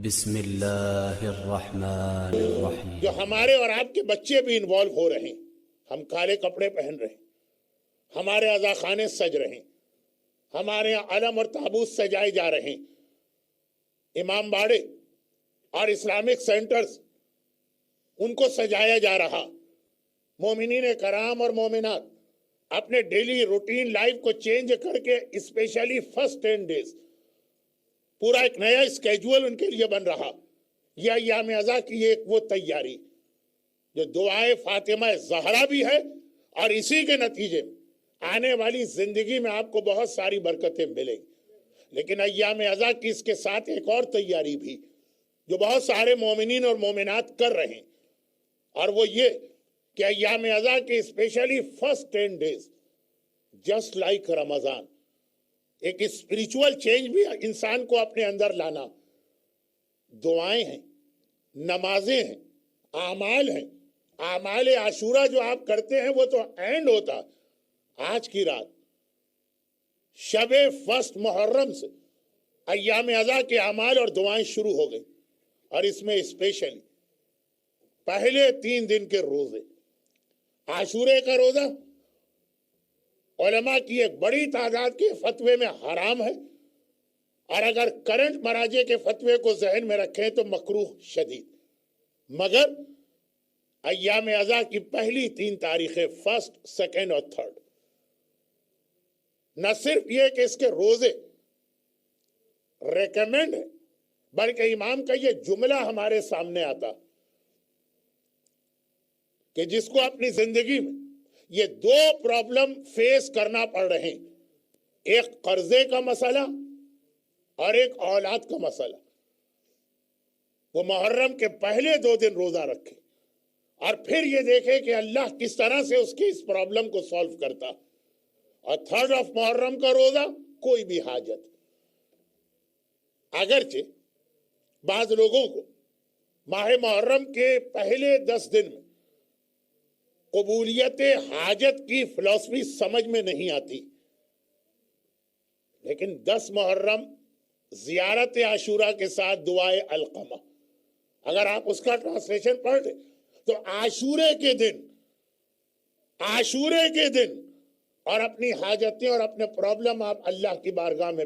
بسم اللہ الرحمن الرحیم. جو ہمارے اور آپ کے بچے بھی انوالو ہو رہے ہیں. ہم کالے کپڑے پہن رہے ہیں, ہمارے عزا خانے سج رہے ہیں, ہمارے یہاں علم اور تابوت سجائے جا رہے ہیں, امام باڑے اور اسلامک سینٹرز ان کو سجایا جا رہا. مومنین کرام اور مومنات اپنے ڈیلی روٹین لائف کو چینج کر کے اسپیشلی فرسٹ 10 days پورا ایک نیا اسکیجول ان کے لیے بن رہا. یہ ایام ازا کی ایک وہ تیاری جو دعائے فاطمہ زہرا بھی ہے, اور اسی کے نتیجے میں آنے والی زندگی میں آپ کو بہت ساری برکتیں ملیں گی. لیکن ایام ازا کی اس کے ساتھ ایک اور تیاری بھی جو بہت سارے مومنین اور مومنات کر رہے ہیں, اور وہ یہ کہ ایام ازا کے specially first 10 days just like Ramzan ایک اسپریچول چینج بھی انسان کو اپنے اندر لانا. دعائیں ہیں, نمازیں ہیں, اعمال ہیں. اعمال عاشورہ جو آپ کرتے ہیں وہ تو اینڈ ہوتا آج کی رات شب فرسٹ محرم سے ایام ازا کے اعمال اور دعائیں شروع ہو گئی. اور اس میں اسپیشلی پہلے 3 دن کے روزے, عاشورے کا روزہ علماء کی ایک بڑی تعداد کے فتوے میں حرام ہے, اور اگر کرنٹ مراجع کے فتوے کو ذہن میں رکھیں تو مکروہ شدید. مگر ایام ازا کی پہلی 3 تاریخیں فرسٹ, سیکنڈ اور تھرڈ, نہ صرف یہ کہ اس کے روزے ریکمینڈ ہے, بلکہ امام کا یہ جملہ ہمارے سامنے آتا کہ جس کو اپنی زندگی میں یہ 2 پرابلم فیس کرنا پڑ رہے ہیں, ایک قرضے کا مسئلہ اور ایک اولاد کا مسئلہ, وہ محرم کے پہلے 2 دن روزہ رکھے اور پھر یہ دیکھے کہ اللہ کس طرح سے اس کی اس پرابلم کو سالو کرتا. اور 3rd of محرم کا روزہ کوئی بھی حاجت, اگرچہ بعض لوگوں کو ماہ محرم کے پہلے 10 دن میں قبولیت حاجت کی فلسفی سمجھ میں نہیں آتی, لیکن 10 محرم زیارت عاشورہ کے ساتھ دعائے القمہ اگر آپ اس کا ٹرانسلیشن پڑھ لیں تو عاشورے کے دن اور اپنی حاجتیں اور اپنے پرابلم آپ اللہ کی بارگاہ میں